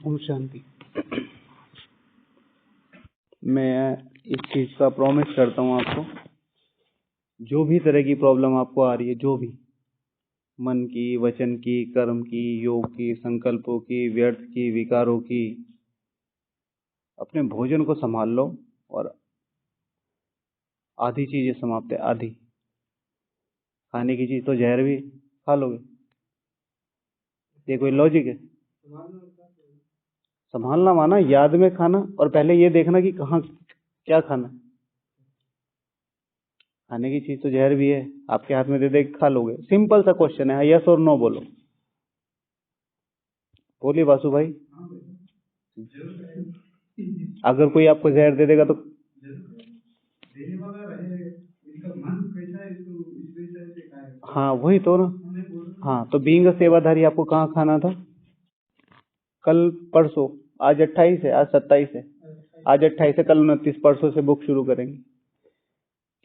ओम शांति। मैं इस चीज का प्रॉमिस करता हूँ आपको, जो भी तरह की प्रॉब्लम आपको आ रही है, जो भी मन की, वचन की, कर्म की, योग की, संकल्पों की, व्यर्थ की, विकारों की, अपने भोजन को संभाल लो। और आधी चीजें समाप्त है, आधी खाने की चीज तो जहर भी खा लोगे, ये कोई लॉजिक है? संभालना माना याद में खाना, और पहले ये देखना कि कहाँ क्या खाना। खाने की चीज तो जहर भी है, आपके हाथ में दे दे खा लोगे। सिंपल सा क्वेश्चन है, यस और नो बोलो। बोलिए वासु भाई। अगर कोई आपको जहर दे देगा तो देने वाला रहे, इसका मन कैसा है, इसको इस वजह से खाएगा। हाँ वही तो ना। हाँ तो बीइंग सेवाधारी आपको कहाँ खाना था? कल परसों, आज 28 है, आज 27 है, आज 28 है, कल 29, परसों से बुक शुरू करेंगे।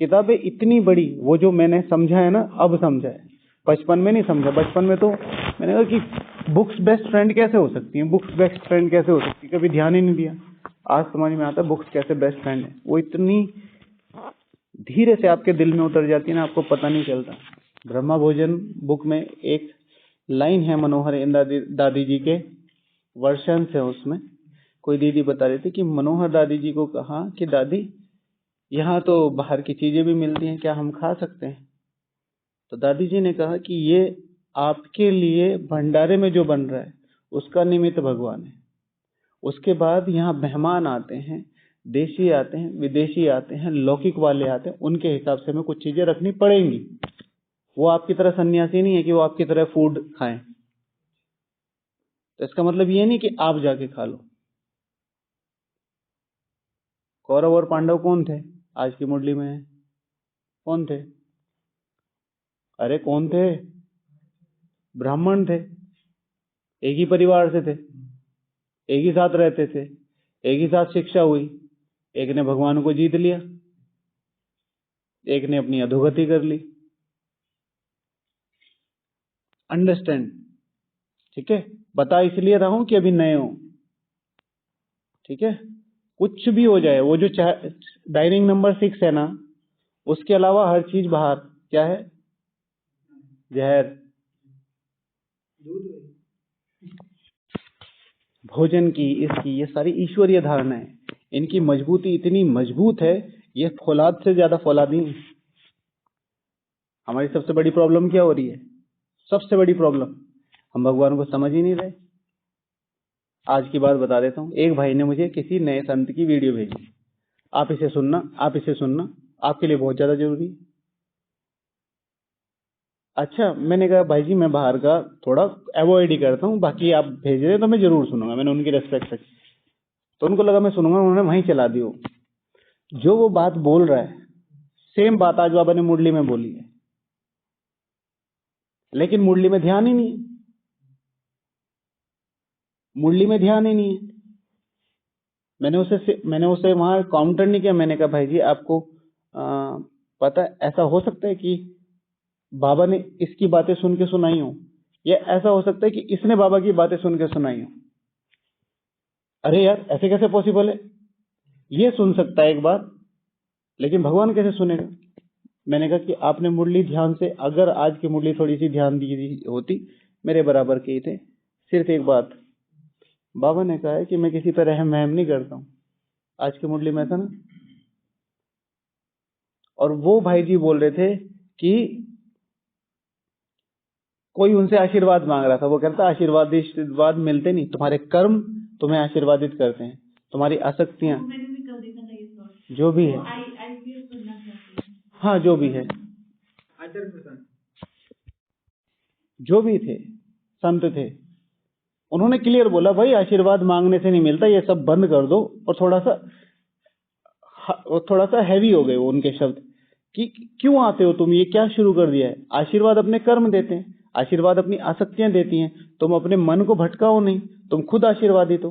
किताबें इतनी बड़ी, वो जो मैंने समझा है ना, अब समझा है, बचपन में नहीं समझा। बचपन में तो मैंने कहा कि बुक्स बेस्ट फ्रेंड कैसे हो सकती हैं, बुक्स बेस्ट फ्रेंड कैसे हो सकती है, कभी ध्यान ही नहीं दिया। आज समझ में आता है बुक्स कैसे बेस्ट फ्रेंड है। वो इतनी धीरे से आपके दिल में उतर जाती है ना, आपको पता नहीं चलता। ब्रह्मा भोजन बुक में एक लाइन है मनोहर दादी जी के वर्षन से, उसमें कोई दीदी बता रही थी कि मनोहर दादी जी को कहा कि दादी यहाँ तो बाहर की चीजें भी मिलती हैं, क्या हम खा सकते हैं? तो दादी जी ने कहा कि ये आपके लिए भंडारे में जो बन रहा है उसका निमित्त भगवान है। उसके बाद यहाँ मेहमान आते हैं, देशी आते हैं, विदेशी आते हैं, लौकिक वाले आते हैं, उनके हिसाब से हमें कुछ चीजें रखनी पड़ेंगी। वो आपकी तरह सन्यासी नहीं है कि वो आपकी तरह फूड खाएं। तो इसका मतलब ये नहीं कि आप जाके खा लो। कौरव और पांडव कौन थे? आज की मुरली में है, कौन थे? अरे कौन थे? ब्राह्मण थे, एक ही परिवार से थे, एक ही साथ रहते थे, एक ही साथ शिक्षा हुई। एक ने भगवान को जीत लिया, एक ने अपनी अधोगति कर ली। अंडरस्टैंड? ठीक है, बता इसलिए रहा हूं कि अभी नए हो। ठीक है, कुछ भी हो जाए, वो जो डाइनिंग नंबर 6 है ना, उसके अलावा हर चीज बाहर क्या है? जहर। भोजन की, इसकी, ये सारी ईश्वरीय धारणा है। इनकी मजबूती इतनी मजबूत है, ये फौलाद से ज्यादा फौलादी है। हमारी सबसे बड़ी प्रॉब्लम क्या हो रही है? सबसे बड़ी प्रॉब्लम, हम भगवान को समझ ही नहीं रहे। आज की बात बता देता हूँ। एक भाई ने मुझे किसी नए संत की वीडियो भेजी, आप इसे सुनना, आप इसे सुनना, आपके लिए बहुत ज्यादा जरूरी है। अच्छा, मैंने कहा भाई जी मैं बाहर का थोड़ा अवॉइड ही करता हूँ, बाकी आप भेज रहे तो मैं जरूर सुनूंगा। मैंने उनकी रेस्पेक्ट रखी, तो उनको लगा मैं सुनूंगा, उन्होंने वहीं चला दी। जो वो बात बोल रहा है, सेम बात आज बाबा ने मुरली में बोली है, लेकिन मुरली में ध्यान ही नहीं है। मुरली में ध्यान ही नहीं है। मैंने उसे वहां काउंटर नहीं किया। मैंने कहा भाई जी आपको पता है, ऐसा हो सकता है कि बाबा ने इसकी बातें सुन के सुनाई हो, या ऐसा हो सकता है कि इसने बाबा की बातें सुन के सुनाई हो। अरे यार ऐसे कैसे पॉसिबल है? ये सुन सकता है एक बार, लेकिन भगवान कैसे सुनेगा? मैंने कहा कि आपने मुरली ध्यान से, अगर आज की मुरली थोड़ी सी ध्यान दी होती, मेरे बराबर के ही थे। सिर्फ एक बात, बाबा ने कहा है कि मैं किसी पर रहम वहम नहीं करता हूं। आज की मुरली में था ना। और वो भाई जी बोल रहे थे कि कोई उनसे आशीर्वाद मांग रहा था। वो कहता आशीर्वाद मिलते नहीं, तुम्हारे कर्म तुम्हें आशीर्वादित करते हैं, तुम्हारी आसक्तियां जो भी है। हाँ जो भी है, जो भी थे संत थे, उन्होंने क्लियर बोला भाई आशीर्वाद मांगने से नहीं मिलता, ये सब बंद कर दो। और थोड़ा सा हैवी हो गए वो उनके शब्द कि क्यों आते हो तुम, ये क्या शुरू कर दिया है? आशीर्वाद अपने कर्म देते हैं, आशीर्वाद अपनी आसक्तियां देती हैं, तुम अपने मन को भटकाओ नहीं, तुम खुद आशीर्वादित हो।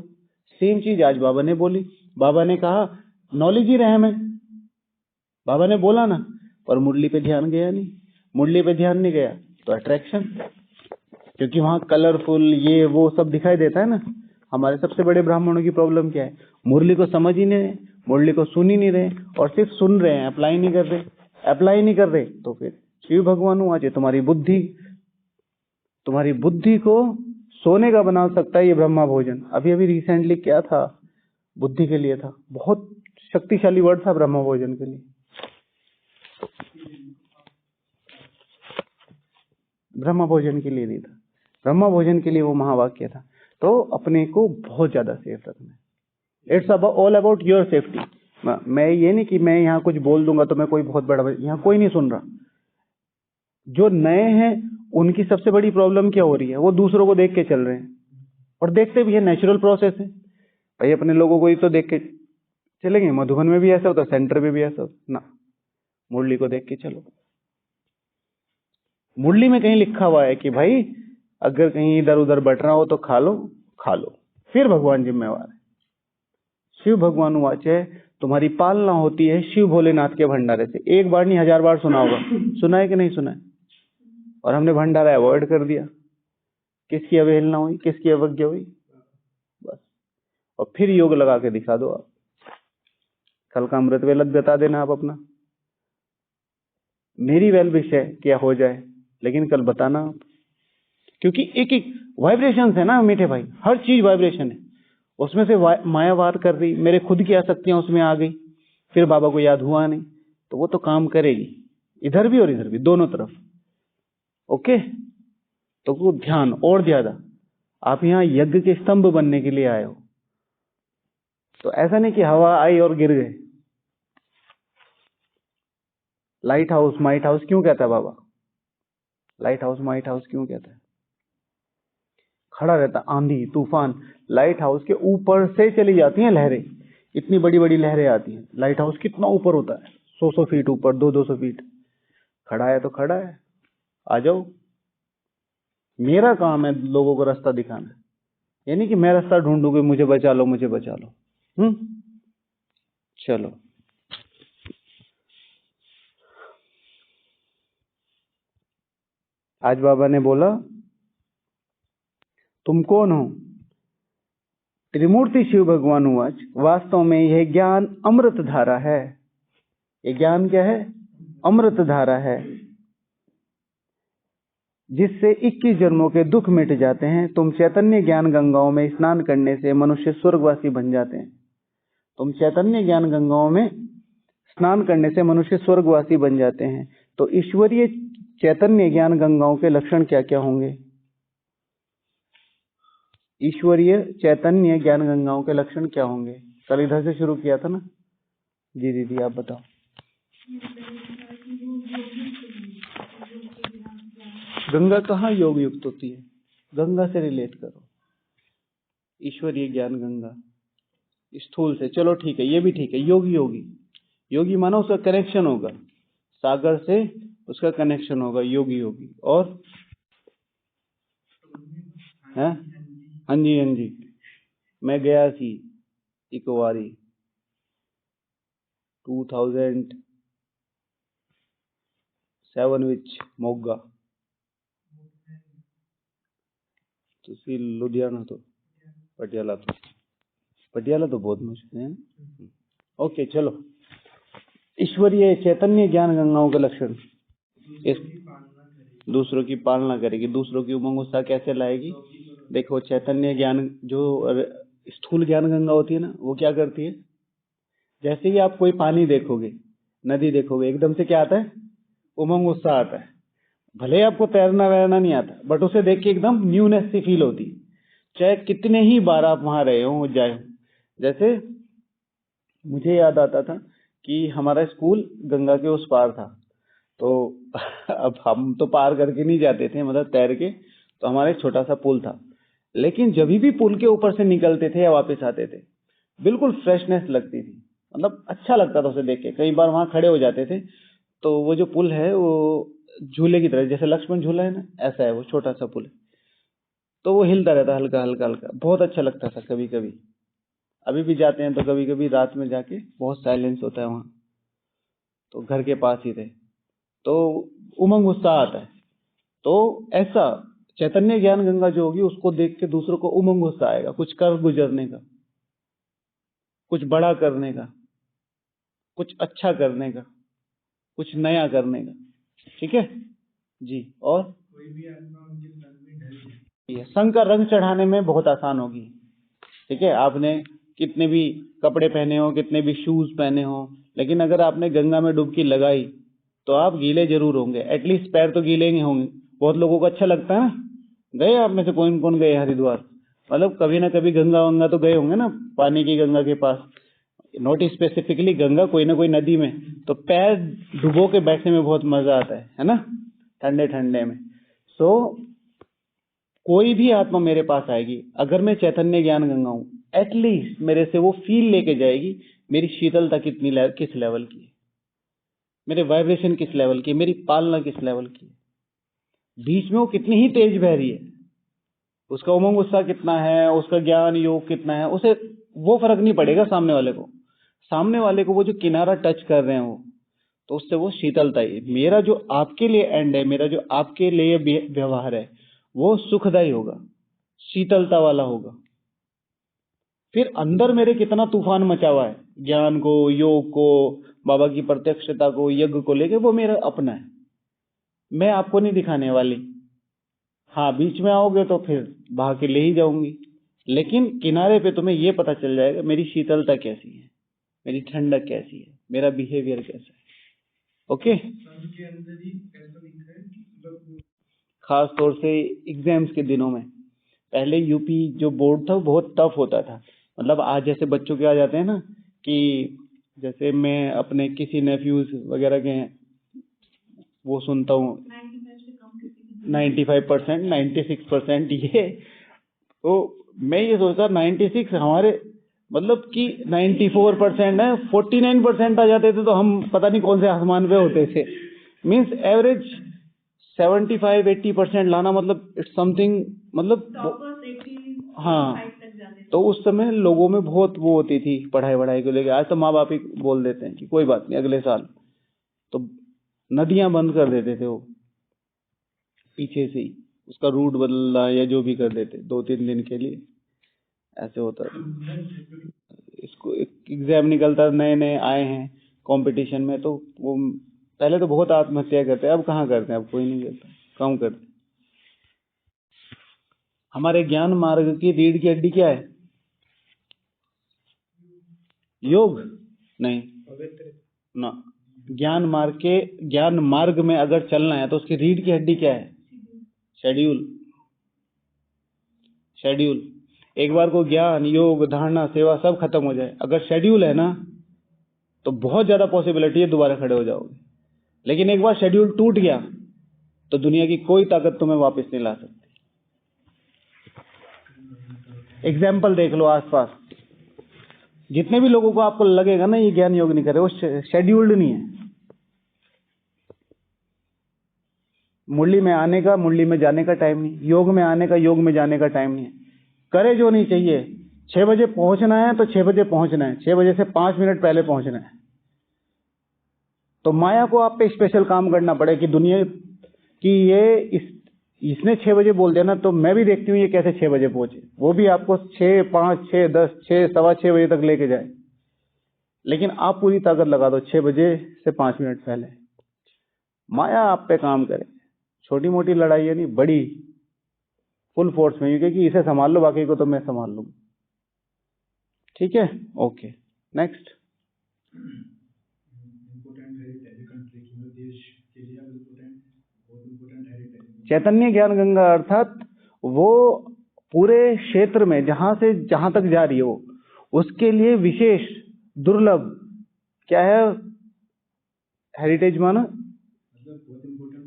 सेम चीज आज बाबा ने बोली। बाबा ने कहा नॉलेज ही रहम है, बाबा ने बोला ना, पर मुरली पे ध्यान गया नहीं। मुरली पे ध्यान नहीं गया तो अट्रैक्शन, क्योंकि वहां कलरफुल ये वो सब दिखाई देता है ना। हमारे सबसे बड़े ब्राह्मणों की प्रॉब्लम क्या है? मुरली को समझ ही नहीं रहे, मुरली को सुन ही नहीं रहे, और सिर्फ सुन रहे हैं, अप्लाई नहीं कर रहे। अप्लाई नहीं कर रहे तो फिर शिव भगवान हुआ जो तुम्हारी बुद्धि को सोने का बना सकता है ये ब्रह्मा भोजन। अभी अभी रिसेंटली क्या था, बुद्धि के लिए था, बहुत शक्तिशाली वर्ड था ब्रह्मा भोजन के लिए। ब्रह्मा भोजन के लिए नहीं था, ब्रह्मा भोजन के लिए वो महावाक्य था। तो अपने को बहुत ज्यादा सेफ रखना है। It's all about your safety. मैं ये नहीं कि मैं यहाँ कुछ बोल दूंगा तो मैं कोई बहुत बड़ा, यहाँ कोई नहीं सुन रहा। जो नए हैं उनकी सबसे बड़ी प्रॉब्लम क्या हो रही है? वो दूसरों को देख के चल रहे हैं, और देखते भी है, नेचुरल प्रोसेस है भाई। अपने लोगों को ही तो देख के चलेंगे। मधुबन में भी ऐसा होता, सेंटर में भी ऐसा होता ना। मुरली को देख के चलो। मुरली में कहीं लिखा हुआ है कि भाई अगर कहीं इधर उधर बट रहा हो तो खा लो, फिर भगवान जिम्मेवार है। शिव भगवान वाचे तुम्हारी पालना होती है शिव भोलेनाथ के भंडारे से। एक बार नहीं 1000 बार सुना होगा, सुना है कि नहीं सुना है? और हमने भंडारा अवॉइड कर दिया। किसकी अवहेलना हुई, किसकी अवज्ञा हुई? बस। और फिर योग लगा के दिखा दो आप। कल का अमृत वेला बता देना आप अपना। मेरी वेल विश है क्या हो जाए, लेकिन कल बताना आप। क्योंकि एक एक वाइब्रेशन है ना मीठे भाई, हर चीज वाइब्रेशन है। उसमें से माया वार कर रही, मेरे खुद की आसक्तियां उसमें आ गई, फिर बाबा को याद हुआ नहीं, तो वो तो काम करेगी इधर भी और इधर भी, दोनों तरफ। ओके, तो वो ध्यान और ज्यादा। आप यहाँ यज्ञ के स्तंभ बनने के लिए आए हो, तो ऐसा नहीं कि हवा आई और गिर गए। लाइट हाउस माइट हाउस क्यों कहता है बाबा? लाइट हाउस माइट हाउस क्यों कहता है? खड़ा रहता, आंधी तूफान, लाइट हाउस के ऊपर से चली जाती हैं लहरें। इतनी बड़ी बड़ी लहरें आती हैं। लाइट हाउस कितना ऊपर होता है? 100 फीट ऊपर, 200 फीट। खड़ा है तो खड़ा है, आ जाओ। मेरा काम है लोगों को रास्ता दिखाना, यानी कि मैं रास्ता ढूंढूंगी, मुझे बचा लो, मुझे बचा लो। चलो, आज बाबा ने बोला तुम कौन हो? त्रिमूर्ति शिव भगवान हुआ, वास्तव में यह ज्ञान अमृत धारा है। ये ज्ञान क्या है? अमृत धारा है, जिससे 21 जन्मों के दुख मिट जाते हैं। तुम चैतन्य ज्ञान गंगाओं में स्नान करने से मनुष्य स्वर्गवासी बन जाते हैं। तुम चैतन्य ज्ञान गंगाओं में स्नान करने से मनुष्य स्वर्गवासी बन जाते हैं। तो ईश्वरीय चैतन्य ज्ञान गंगाओं के लक्षण क्या क्या होंगे? ईश्वरीय चैतन्य ज्ञान गंगाओं के लक्षण क्या होंगे? कल इधर से शुरू किया था ना। जी दीदी आप बताओ। गंगा कहाँ योग युक्त होती है? गंगा से रिलेट करो। ईश्वरीय ज्ञान गंगा स्थूल से, चलो ठीक है, ये भी ठीक है। योगी मानो उसका कनेक्शन होगा सागर से, उसका कनेक्शन होगा योगी। और है, हाँ जी, मैं गया थी एक बारी 2007 ਵਿੱਚ ਮੋਗਾ, ਤੁਸੀਂ लुधियाना तो पटियाला तो बहुत मुश्किल है। ओके चलो, ईश्वरीय चैतन्य ज्ञान गंगाओं के लक्षण। इस दूसरों की पालना करेगी, दूसरों की उमंग उत्साह कैसे लाएगी? देखो, चैतन्य ज्ञान जो स्थूल ज्ञान गंगा होती है ना, वो क्या करती है? जैसे ही आप कोई पानी देखोगे, नदी देखोगे, एकदम से क्या आता है? उमंग उत्साह आता है। भले आपको तैरना वैरना नहीं आता, बट उसे देख के एकदम न्यूनेस सी फील होती है, चाहे कितने ही बार आप वहां रहे हो जाए हो। जैसे मुझे याद आता था कि हमारा स्कूल गंगा के उस पार था, तो अब हम तो पार करके नहीं जाते थे, मतलब तैर के, तो हमारा एक छोटा सा पुल था। लेकिन जब भी पुल के ऊपर से निकलते थे या वापस आते थे, बिल्कुल फ्रेशनेस लगती थी, मतलब अच्छा लगता था उसे देख के। कई बार वहां खड़े हो जाते थे, तो वो जो पुल है वो झूले की तरह, जैसे लक्ष्मण झूला है ना, ऐसा है वो, छोटा सा पुल है, तो वो हिलता रहता हल्का हल्का हल्का, बहुत अच्छा लगता था। कभी कभी अभी भी जाते हैं तो कभी कभी रात में जाके, बहुत साइलेंस होता है वहां, तो घर के पास ही थे, तो उमंग उत्साह आता है। तो ऐसा चैतन्य ज्ञान गंगा जो होगी उसको देख के दूसरों को उमंग गुस्सा आएगा, कुछ कर गुजरने का, कुछ बड़ा करने का, कुछ अच्छा करने का, कुछ नया करने का। ठीक है जी। और कोई भी आत्मा उनके संग में ढल, संग का रंग चढ़ाने में बहुत आसान होगी। ठीक है, आपने कितने भी कपड़े पहने हो, कितने भी शूज पहने हो, लेकिन अगर आपने गंगा में डुबकी लगाई तो आप गीले जरूर होंगे, एटलीस्ट पैर तो गीले नहीं होंगे। बहुत लोगों को अच्छा लगता है ना, गए आप में से कौन कौन गए हरिद्वार, मतलब कभी ना कभी गंगा वंगा तो गए होंगे ना, पानी की गंगा के पास, नॉट स्पेसिफिकली गंगा, कोई ना कोई नदी में, तो पैर डुबो के बैठने में बहुत मजा आता है ना, ठंडे ठंडे में। सो कोई भी आत्मा मेरे पास आएगी, अगर मैं चैतन्य ज्ञान गंगा हूं, एटलीस्ट मेरे से वो फील लेके जाएगी मेरी शीतलता किस लेवल की है, मेरे वाइब्रेशन किस लेवल की, मेरी पालना किस लेवल की, बीच में वो कितनी ही तेज बह रही है, उसका उमंग गुस्सा कितना है, उसका ज्ञान योग कितना है, उसे वो फर्क नहीं पड़ेगा। सामने वाले को वो जो किनारा टच कर रहे हैं वो, तो उससे वो शीतलता ही, मेरा जो आपके लिए एंड है, मेरा जो आपके लिए व्यवहार है वो सुखदायी होगा, शीतलता वाला होगा। फिर अंदर मेरे कितना तूफान मचा हुआ है, ज्ञान को, योग को, बाबा की प्रत्यक्षता को, यज्ञ को लेके, वो मेरा अपना है, मैं आपको नहीं दिखाने वाली। हाँ, बीच में आओगे तो फिर बहा के ले ही जाऊंगी, लेकिन किनारे पे तुम्हें ये पता चल जाएगा मेरी शीतलता कैसी है, मेरी ठंडक कैसी है, मेरा बिहेवियर कैसा है। ओके, खास तौर से एग्जाम्स के दिनों में, पहले यूपी जो बोर्ड था वो बहुत टफ होता था, मतलब आज जैसे बच्चों के आ जाते हैं ना, कि जैसे मैं अपने किसी नेफ्यूज वगैरह के वो सुनता हूँ 95%, 96% ये, तो मैं ये सोचता 96 हमारे मतलब कि 94% है, 49% आ जाते थे तो हम पता नहीं कौन से आसमान पे होते थे। मीन्स एवरेज 75-80% लाना मतलब इट्स समथिंग, मतलब हाँ, तो उस समय लोगों में बहुत वो होती थी पढ़ाई को लेकर। आज तो माँ बाप ही बोल देते हैं कि कोई बात नहीं, अगले साल, तो नदियां बंद कर देते थे वो, पीछे से ही उसका रूट बदलना या जो भी कर देते 2-3 दिन के लिए, ऐसे होता था। इसको एग्जाम निकलता, नए नए आए हैं कंपटीशन में, तो वो पहले तो बहुत आत्महत्या करते हैं, अब कहाँ करते हैं, अब कोई नहीं करता, कम करते। हमारे ज्ञान मार्ग की रीढ़ की हड्डी क्या है? योग नहीं ना, ज्ञान मार्ग में अगर चलना है तो उसकी रीढ़ की हड्डी क्या है? शेड्यूल। एक बार को ज्ञान, योग, धारणा, सेवा सब खत्म हो जाए, अगर शेड्यूल है ना तो बहुत ज्यादा पॉसिबिलिटी है दोबारा खड़े हो जाओगे। लेकिन एक बार शेड्यूल टूट गया तो दुनिया की कोई ताकत तुम्हें वापस नहीं ला सकती। एग्जाम्पल देख लो आसपास, जितने भी लोगों को आपको लगेगा ना ये ज्ञान योग नहीं करे, वो शेड्यूल्ड नहीं है। मुरली में आने का, मुरली में जाने का टाइम नहीं, योग में आने का, योग में जाने का टाइम नहीं है। करे जो नहीं चाहिए, 6 बजे पहुंचना है तो 6 बजे पहुंचना है, 6 बजे से 5 मिनट पहले पहुंचना है। तो माया को आप पे स्पेशल काम करना पड़े कि दुनिया की इसने 6 बजे बोल दिया ना, तो मैं भी देखती हूँ ये कैसे 6 बजे पहुंचे, वो भी आपको 6, 5, 6, 10, 6, सवा 6 बजे तक लेके जाए। लेकिन आप पूरी ताकत लगा दो 6 बजे से 5 मिनट पहले, माया आप पे काम करे। छोटी मोटी लड़ाई है नहीं, बड़ी फुल फोर्स में, क्योंकि इसे संभाल लो, बाकी को तो मैं संभाल लूंगा। ठीक है, ओके, नेक्स्ट। चैतन्य ज्ञान गंगा अर्थात वो पूरे क्षेत्र में जहां से जहां तक जा रही हो, उसके लिए विशेष दुर्लभ क्या है? हेरिटेज माना,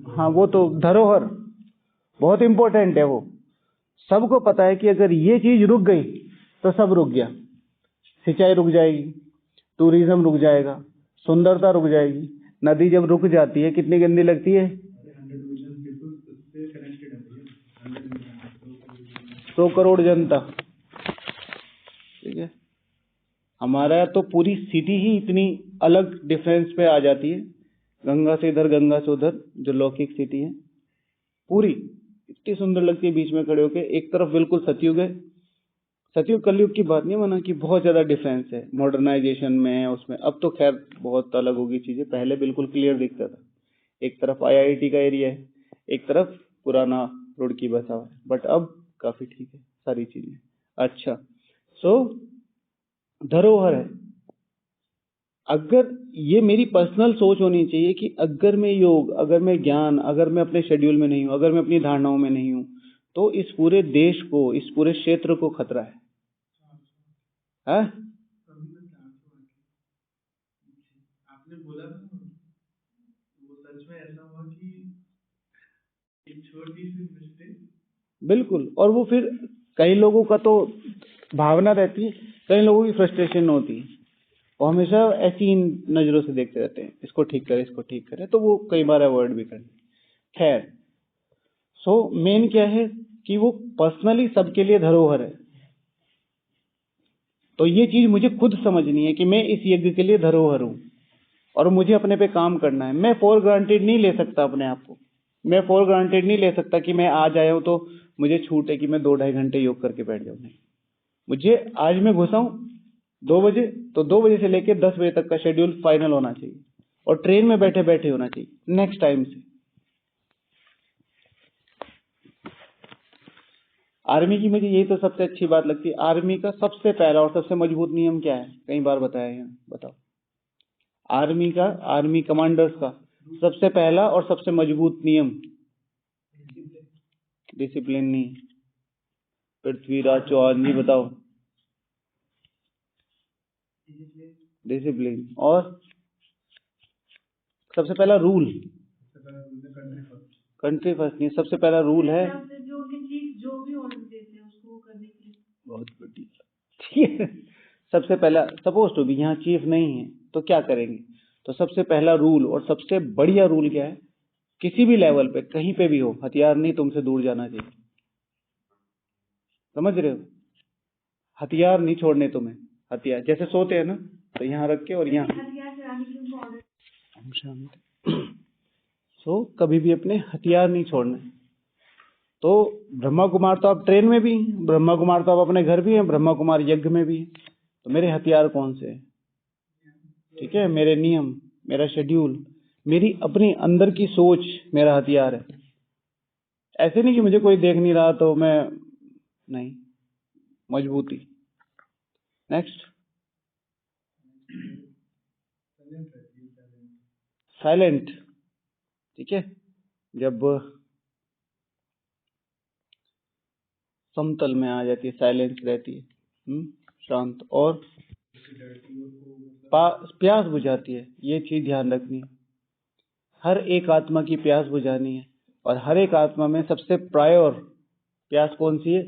हाँ, वो तो धरोहर बहुत इंपॉर्टेंट है। वो सबको पता है कि अगर ये चीज रुक गई तो सब रुक गया। सिंचाई रुक जाएगी, टूरिज्म रुक जाएगा, सुंदरता रुक जाएगी। नदी जब रुक जाती है कितनी गंदी लगती है। 100 करोड़ जनता, ठीक है। हमारा तो पूरी सिटी ही इतनी अलग डिफरेंस पे आ जाती है, गंगा से इधर, गंगा से उधर, जो लौकिक सिटी है पूरी। इतनी सुंदर लगती है बीच में खड़े होके। एक तरफ बिल्कुल सतयुग है, सतयुग कलयुग की बात नहीं माना कि बहुत ज्यादा डिफरेंस है मॉडर्नाइजेशन में, उसमें। अब तो खैर बहुत अलग होगी चीजें, पहले बिल्कुल क्लियर दिखता था। एक तरफ आईआईटी का एरिया है, एक तरफ पुराना रुड़की बसा हुआ है, बट अब काफी ठीक है सारी चीजें। अच्छा, सो धरोहर है। अगर ये मेरी पर्सनल सोच होनी चाहिए कि अगर मैं योग, अगर मैं ज्ञान, अगर मैं अपने शेड्यूल में नहीं हूं, अगर मैं अपनी धारणाओं में नहीं हूं, तो इस पूरे देश को, इस पूरे क्षेत्र को खतरा है। आपने बोला था वो सच में ऐसा हुआ कि एक छोटी सी मिस्टेक, बिल्कुल। और वो फिर कई लोगों का तो भावना रहती है, कई लोगों की फ्रस्ट्रेशन होती है, वो हमेशा ऐसी नजरों से देखते रहते हैं, इसको ठीक करें, इसको ठीक करें, तो वो कई बार अवॉइड भी करें। खैर, सो मेन क्या है कि वो पर्सनली सबके लिए धरोहर है। तो ये चीज मुझे खुद समझनी है कि मैं इस यज्ञ के लिए धरोहर हूं और मुझे अपने पे काम करना है। मैं फॉर ग्रांटेड नहीं ले सकता अपने आप को। मैं फॉर ग्रांटेड नहीं ले सकता कि मैं आज आया हूं तो मुझे छूट है कि मैं 2-2.5 घंटे योग करके बैठ जाऊं। नहीं, मुझे आज मैं घुसा हूं 2 बजे, तो 2 बजे से लेकर 10 बजे तक का शेड्यूल फाइनल होना चाहिए, और ट्रेन में बैठे बैठे होना चाहिए नेक्स्ट टाइम से। आर्मी की मुझे यही तो सबसे अच्छी बात लगती है। आर्मी का सबसे पहला और सबसे मजबूत नियम क्या है? कई बार बताया है, बताओ। आर्मी का, आर्मी कमांडर्स का सबसे पहला और सबसे मजबूत नियम डिसिप्लिन नहीं। पृथ्वीराज चौहान जी बताओ। डिसिप्लिन। और सबसे पहला रूल, कंट्री फर्स्ट नहीं, सबसे पहला रूल है जो भी ऑर्डर देते हैं उसको करने के लिए। बहुत बढ़िया, ठीक है। सबसे पहला, सपोज टू भी यहाँ चीफ नहीं है तो क्या करेंगे? तो सबसे पहला रूल और सबसे बढ़िया रूल क्या है? किसी भी लेवल पे, कहीं पे भी हो, हथियार नहीं तुमसे दूर जाना चाहिए। समझ रहे हो? हथियार नहीं छोड़ने तुम्हें। हथियार जैसे सोते हैं ना, तो यहाँ रख के और यहाँ सो कभी भी अपने हथियार नहीं छोड़ने। तो ब्रह्मा कुमार तो आप ट्रेन में भी हैं, ब्रह्मा कुमार तो आप अपने घर भी हैं, ब्रह्मा कुमार यज्ञ में भी हैं। तो मेरे हथियार कौन से हैं? ठीक है, मेरे नियम, मेरा शेड्यूल, मेरी अपनी अंदर की सोच मेरा हथियार है। ऐसे नहीं कि मुझे कोई देख नहीं रहा तो मैं नहीं। मजबूती। Next, silent. ठीक है, जब समतल में आ जाती है, साइलेंस रहती है, शांत, और प्यास बुझाती है। ये चीज ध्यान रखनी है, हर एक आत्मा की प्यास बुझानी है। और हर एक आत्मा में सबसे प्रायोर प्यास कौन सी है?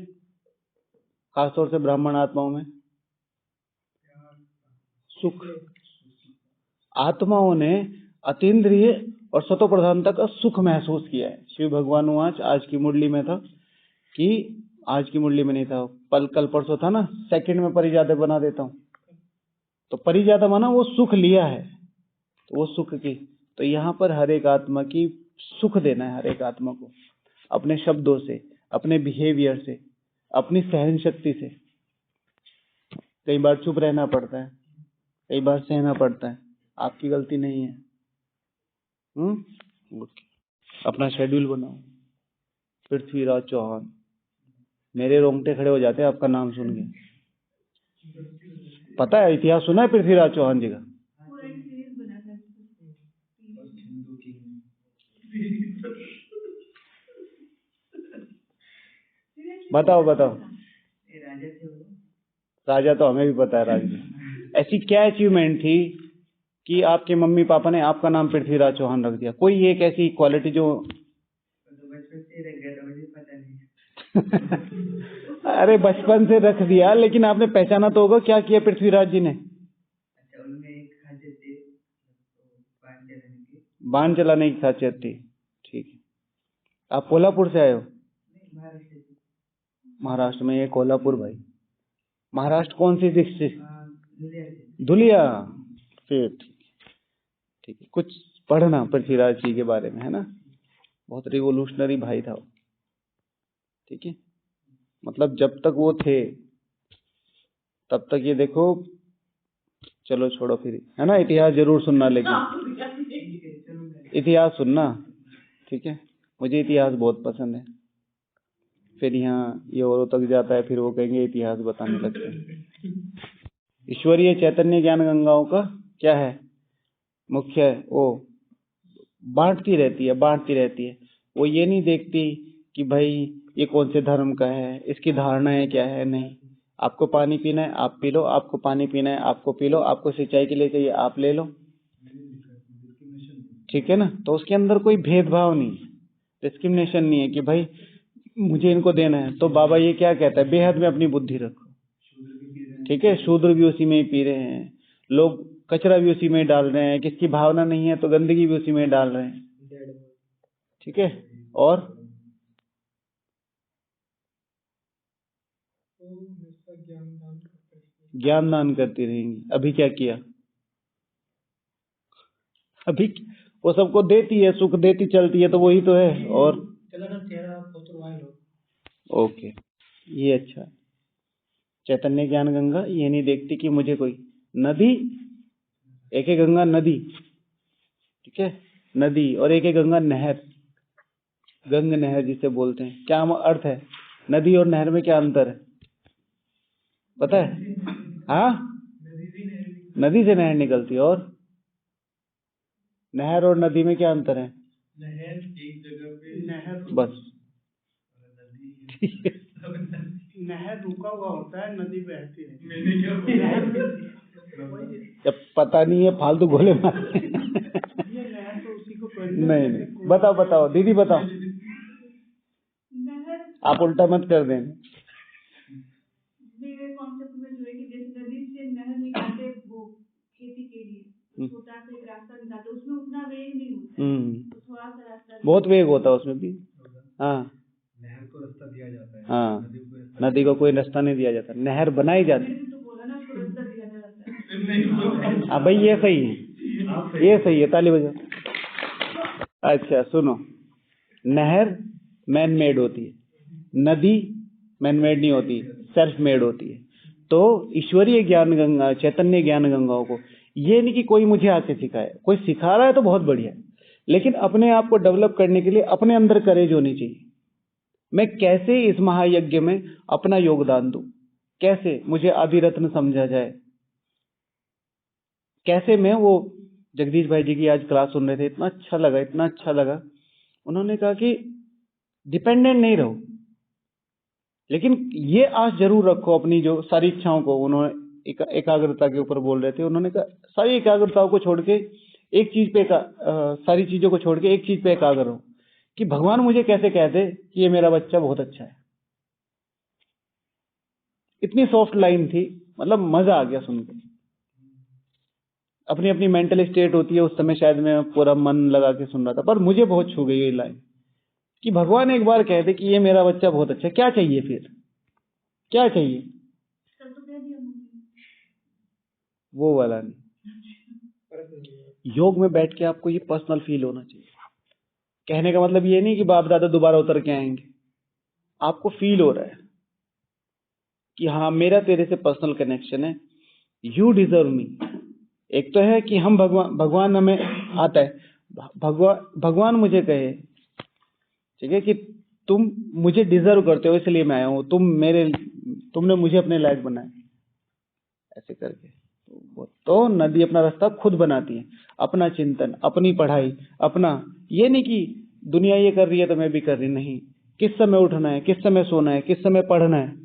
खासतौर से ब्राह्मण आत्माओं में सुख। आत्माओं ने अतीन्द्रिय और सतो प्रधानता का सुख महसूस किया है। शिव भगवान आज की मुरली में था कि, आज की मुरली में नहीं था, कल परसों था ना, सेकंड में परिजादा बना देता हूं। तो परिजादा माना वो सुख लिया है, तो वो सुख की, तो यहाँ पर हर एक आत्मा की सुख देना है। हर एक आत्मा को अपने शब्दों से, अपने बिहेवियर से, अपनी सहन शक्ति से। कई बार चुप रहना पड़ता है, कई बार सहना पड़ता है, आपकी गलती नहीं है। अपना शेड्यूल बनाओ। पृथ्वीराज चौहान, मेरे रोंगटे खड़े हो जाते हैं आपका नाम सुन के। पता है, इतिहास सुना है पृथ्वीराज चौहान जी का? बताओ बताओ। राजा तो हमें भी पता है। राजा ऐसी क्या अचीवमेंट थी कि आपके मम्मी पापा ने आपका नाम पृथ्वीराज चौहान रख दिया? कोई एक ऐसी क्वालिटी जो अरे बचपन से रख दिया, लेकिन आपने पहचाना तो होगा क्या किया पृथ्वीराज जी ने? बाण चलाने की खासियत थी। ठीक है, आप कोल्हापुर से आए हो? महाराष्ट्र में। ये कोल्हापुर भाई, महाराष्ट्र कौन सी डिस्ट्रिक्ट? धुलिया। फिर ठीक है, कुछ पढ़ना पृथ्वीराज जी के बारे में, है ना? बहुत रिवोल्यूशनरी भाई था वो। ठीक है, मतलब जब तक वो थे तब तक ये देखो, चलो छोड़ो फिर, है ना, इतिहास जरूर सुनना, लेकिन इतिहास सुनना, ठीक है, मुझे इतिहास बहुत पसंद है। फिर यहाँ ये औरों तक जाता है, फिर वो कहेंगे इतिहास बताने लगते हैं। ईश्वरीय चैतन्य ज्ञान गंगाओं का क्या है, मुख्य है वो बांटती रहती है। वो ये नहीं देखती कि भाई ये कौन से धर्म का है, इसकी धारणाएं क्या है, नहीं। आपको पानी पीना है आप पी लो, आपको पानी पीना है आपको पी लो, आपको सिंचाई के लिए चाहिए आप ले लो, ठीक है ना। तो उसके अंदर कोई भेदभाव नहीं है, डिस्क्रिमिनेशन नहीं है कि भाई मुझे इनको देना है। तो बाबा ये क्या कहता है, बेहद में अपनी बुद्धि रखो, ठीक है। शूद्र भी उसी में ही पी रहे हैं, लोग कचरा भी उसी में डाल रहे हैं, किसकी भावना नहीं है तो गंदगी भी उसी में डाल रहे हैं, ठीक है। और ज्ञान दान करती रहेंगी। अभी क्या किया, अभी वो सबको देती है, सुख देती चलती है, तो वही तो है। और ओके, ये अच्छा, चैतन्य ज्ञान गंगा ये नहीं देखती कि मुझे कोई नदी, एक है गंगा नदी, ठीक है, नदी, और एक है गंगा नहर, गंग नहर जिसे बोलते हैं। क्या अर्थ है, नदी और नहर में क्या अंतर है पता है? हाँ, नदी से नहर निकलती है, और नहर और नदी में क्या अंतर है? नहर एक जगह पे, नहर बस, नहर रुका हुआ होता है, नदी बहती है। जब पता नहीं है फालतू गोले मार नहर तो उसी को नहीं, बताओ दीदी बताओ, आप उल्टा मत कर दें। मेरे कॉन्सेप्ट में जो है कि जैसे नदी से नहर निकालते वो खेती के लिए छोटा सा एक रास्ता निकालते, उसमें उतना वेग नहीं होता, थोड़ा सा रास्ता, बहुत वेग होता है उसमें भी। हाँ, नहर को रास्ता दिया जाता है, हाँ, नदी को कोई रास्ता नहीं दिया जाता, नहर बनाई जाती है। तो बोला ना उसको रास्ता दिया जाता है। हाँ भाई, ये सही है, ये सही है, ताली बजाओ। अच्छा सुनो, नहर मैन मेड होती है, नदी मैन मेड नहीं होती, सेल्फ मेड होती है। तो ईश्वरीय ज्ञान गंगा, चैतन्य ज्ञान गंगाओं को ये नहीं कि कोई मुझे आके सिखाए, कोई सिखा रहा है तो बहुत बढ़िया, लेकिन अपने आप को डेवलप करने के लिए अपने अंदर करेज होनी चाहिए। मैं कैसे इस महायज्ञ में अपना योगदान दूं, कैसे मुझे आदि रत्न समझा जाए, कैसे मैं वो जगदीश भाई जी की आज क्लास सुन रहे थे, इतना अच्छा लगा। उन्होंने कहा कि डिपेंडेंट नहीं रहो, लेकिन ये आस जरूर रखो अपनी जो सारी इच्छाओं को, उन्होंने एकाग्रता के ऊपर बोल रहे थे। उन्होंने कहा सारी एकाग्रताओं को छोड़ के एक चीज पे सारी चीजों को छोड़ के एक चीज पे एकाग्र हो कि भगवान मुझे कैसे कहते कि ये मेरा बच्चा बहुत अच्छा है। इतनी सॉफ्ट लाइन थी, मतलब मजा आ गया सुन के। अपनी अपनी मेंटल स्टेट होती है, उस समय शायद मैं पूरा मन लगा के सुन रहा था, पर मुझे बहुत छू गई ये लाइन कि भगवान एक बार कहते कि ये मेरा बच्चा बहुत अच्छा है। क्या चाहिए फिर, क्या चाहिए? वो वाला नहीं, योग में बैठ के आपको ये पर्सनल फील होना चाहिए। कहने का मतलब ये नहीं कि बाप दादा दोबारा उतर के आएंगे, आपको फील हो रहा है कि हाँ मेरा तेरे से पर्सनल कनेक्शन है, यू डिजर्व मी। एक तो है कि हम भगवान हमें आता है, भगवान मुझे कहे, ठीक है, कि तुम मुझे डिजर्व करते हो इसलिए मैं आया हूँ, तुमने मुझे अपने लायक बनाया, ऐसे करके। तो नदी अपना रास्ता खुद बनाती है, अपना चिंतन, अपनी पढ़ाई, अपना, ये नहीं कि दुनिया ये कर रही है तो मैं भी कर रही, नहीं। किस समय उठना है, किस समय सोना है, किस समय पढ़ना है।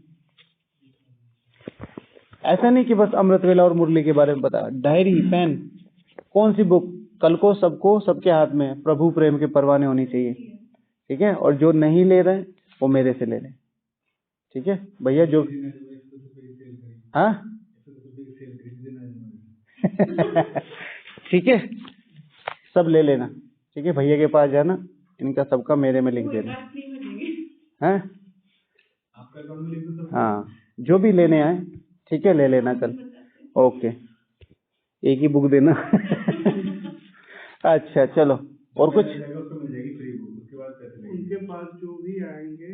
ऐसा नहीं कि बस अमृतवेला और मुरली के बारे में बता, डायरी, पेन, कौन सी बुक, कल को सबको सबके हाथ में प्रभु प्रेम के परवाने होनी चाहिए, ठीक है। और जो नहीं ले रहे वो मेरे से ले लें, ठीक है भैया। जो हाँ ठीक है, सब ले लेना, ठीक है। भैया के पास जाना, इनका सबका मेरे में लिख देना, हैं? हाँ, जो भी लेने आए, ठीक है, ले लेना कल। ओके, एक ही बुक देना। अच्छा चलो, और कुछ? उनके पास जो भी आएंगे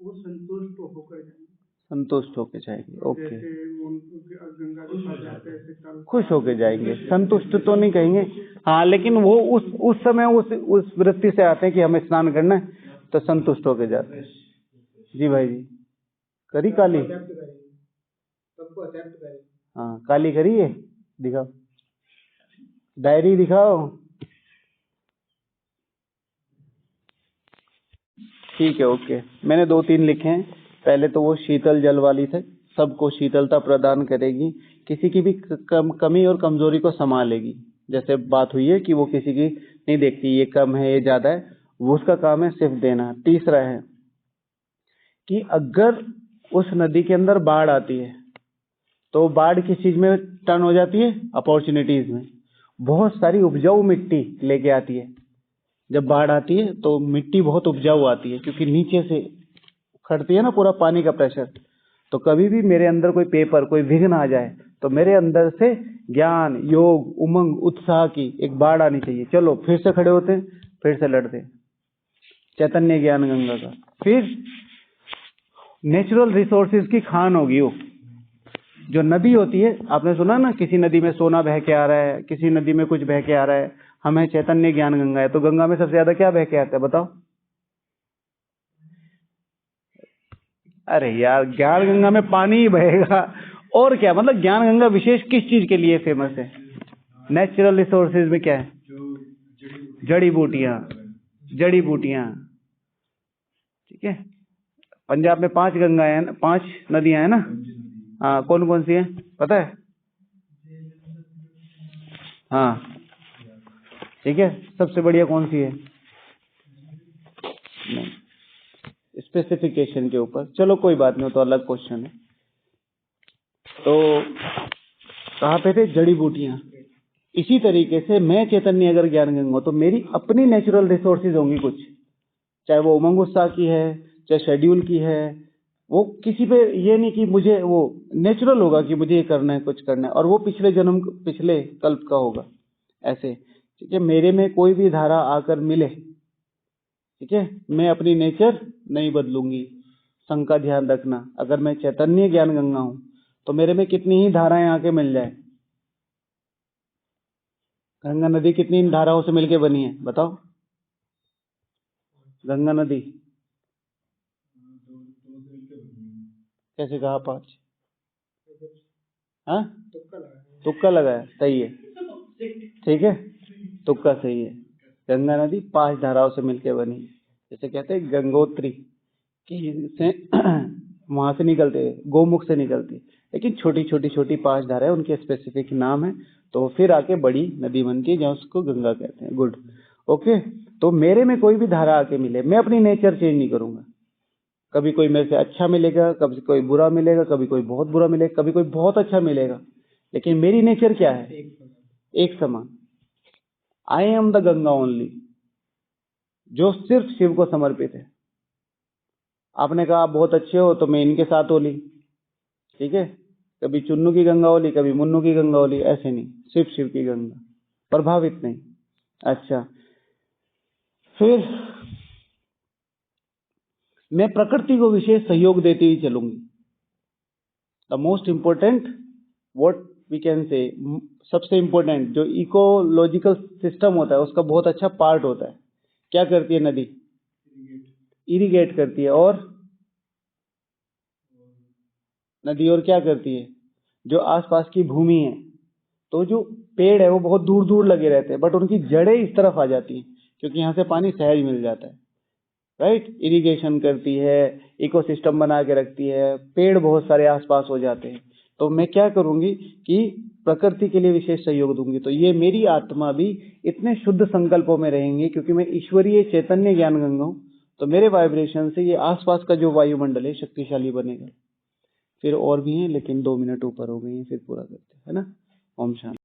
वो संतुष्ट होकर जाएंगे। संतुष्ट होके जाएंगे, ओके। जैसे गंगा के पास जाते हैं, ऐसे कल खुश होके जाएंगे, संतुष्ट तो नहीं कहेंगे, हाँ, लेकिन वो उस समय उस वृत्ति से आते हैं कि हमें स्नान करना है, तो संतुष्ट होके जाते हैं। जी भाई जी, करी काली, सबको एक्सेप्ट करें। हाँ काली करी है, दिखाओ डायरी दिखाओ। ठीक है, ओके। मैंने 2-3 लिखे हैं। पहले तो वो शीतल जल वाली थे, सबको शीतलता प्रदान करेगी, किसी की भी कमी और कमजोरी को संभालेगी। जैसे बात हुई है कि वो किसी की नहीं देखती, ये कम है ये ज्यादा है, वो उसका काम है सिर्फ देना। तीसरा है कि अगर उस नदी के अंदर बाढ़ आती है तो बाढ़ किस चीज में टर्न हो जाती है? अपॉर्चुनिटीज में। बहुत सारी उपजाऊ मिट्टी लेके आती है। जब बाढ़ आती है तो मिट्टी बहुत उपजाऊ आती है, क्योंकि नीचे से खड़ती है ना पूरा पानी का प्रेशर। तो कभी भी मेरे अंदर कोई पेपर, कोई विघ्न आ जाए तो मेरे अंदर से ज्ञान, योग, उमंग, उत्साह की एक बाढ़ आनी चाहिए। चलो फिर से खड़े होते हैं, फिर से लड़ते हैं, चैतन्य ज्ञान गंगा का। फिर नेचुरल रिसोर्सेज की खान होगी वो। जो नदी होती है, आपने सुना ना, किसी नदी में सोना बह के आ रहा है, किसी नदी में कुछ बह के आ रहा है। हमें चैतन्य ज्ञान गंगा है, तो गंगा में सबसे ज्यादा क्या बह के आता है बताओ? अरे यार, ज्ञान गंगा में पानी ही बहेगा और क्या। मतलब ज्ञान गंगा विशेष किस चीज के लिए फेमस है? नेचुरल रिसोर्सेज में क्या है? जड़ी बूटियां, जड़ी बूटियां। ठीक है। पंजाब में 5 गंगाएं हैं, 5 नदियां हैं ना। हाँ, कौन कौन सी है पता है? हाँ ठीक है। सबसे बढ़िया कौन सी है? नहीं, स्पेसिफिकेशन के ऊपर। चलो कोई बात नहीं, तो अलग क्वेश्चन है। तो कहाँ पे थे? जड़ी बूटियां। इसी तरीके से मैं चैतन्य अगर ज्ञान गंगा, तो मेरी अपनी नेचुरल रिसोर्सेज होंगी कुछ, चाहे वो उमंग उत्साह की है, चाहे शेड्यूल की है। वो किसी पे ये नहीं कि मुझे, वो नेचुरल होगा कि मुझे ये करना है, कुछ करना है, और वो पिछले जन्म, पिछले कल्प का होगा ऐसे। ठीक है। मेरे में कोई भी धारा आकर मिले, ठीक है, मैं अपनी नेचर नहीं बदलूंगी। संघ का ध्यान रखना, अगर मैं चैतन्य ज्ञान गंगा हूं तो मेरे में कितनी ही धाराएं आके मिल जाए। गंगा नदी कितनी धाराओं से मिलके बनी है बताओ? गंगा नदी कैसे कहा? 5? हाँ, तुक्का लगाया, सही है। ठीक है, तुक्का सही है। गंगा नदी 5 धाराओं से मिलकर बनी। जैसे कहते हैं गंगोत्री की से वहां से निकलते, गोमुख से निकलती, लेकिन छोटी छोटी छोटी 5 धाराएं, उनके स्पेसिफिक नाम है। तो फिर आके बड़ी नदी बनती है, जहाँ उसको गंगा कहते हैं। Good, okay. तो मेरे में कोई भी धारा आके मिले, मैं अपनी नेचर चेंज नहीं करूंगा। कभी कोई मेरे से अच्छा मिलेगा, कभी कोई बुरा मिलेगा, कभी कोई बहुत बुरा मिलेगा, कभी कोई बहुत अच्छा मिलेगा, लेकिन मेरी नेचर क्या है? एक समान। I am the Ganga only, जो सिर्फ शिव को समर्पित है। आपने कहा आप बहुत अच्छे हो, तो मैं इनके साथ होली, ठीक है। कभी चुन्नू की गंगा होली, कभी मुन्नू की गंगा होली, ऐसे नहीं, सिर्फ शिव की गंगा, प्रभावित नहीं। अच्छा, फिर मैं प्रकृति को विशेष सहयोग देती हुई चलूंगी। The most important, what we can say, सबसे इंपोर्टेंट जो इकोलॉजिकल सिस्टम होता है, उसका बहुत अच्छा पार्ट होता है। क्या करती है नदी? इरिगेट करती है। और नदी और क्या करती है? जो आसपास की भूमि है, तो जो पेड़ है वो बहुत दूर दूर लगे रहते हैं, बट उनकी जड़ें इस तरफ आ जाती हैं, क्योंकि यहाँ से पानी सहज मिल जाता है। राइट, इरिगेशन करती है, इकोसिस्टम बना के रखती है, पेड़ बहुत सारे आसपास हो जाते हैं। तो मैं क्या करूंगी कि प्रकृति के लिए विशेष सहयोग दूंगी। तो ये मेरी आत्मा भी इतने शुद्ध संकल्पों में रहेंगी, क्योंकि मैं ईश्वरीय चैतन्य ज्ञान गंगा हूं। तो मेरे वाइब्रेशन से ये आसपास का जो वायुमंडल है शक्तिशाली बनेगा। फिर और भी हैं, लेकिन 2 मिनट ऊपर हो गए हैं, फिर पूरा करते हैं, है ना। ओम शांति।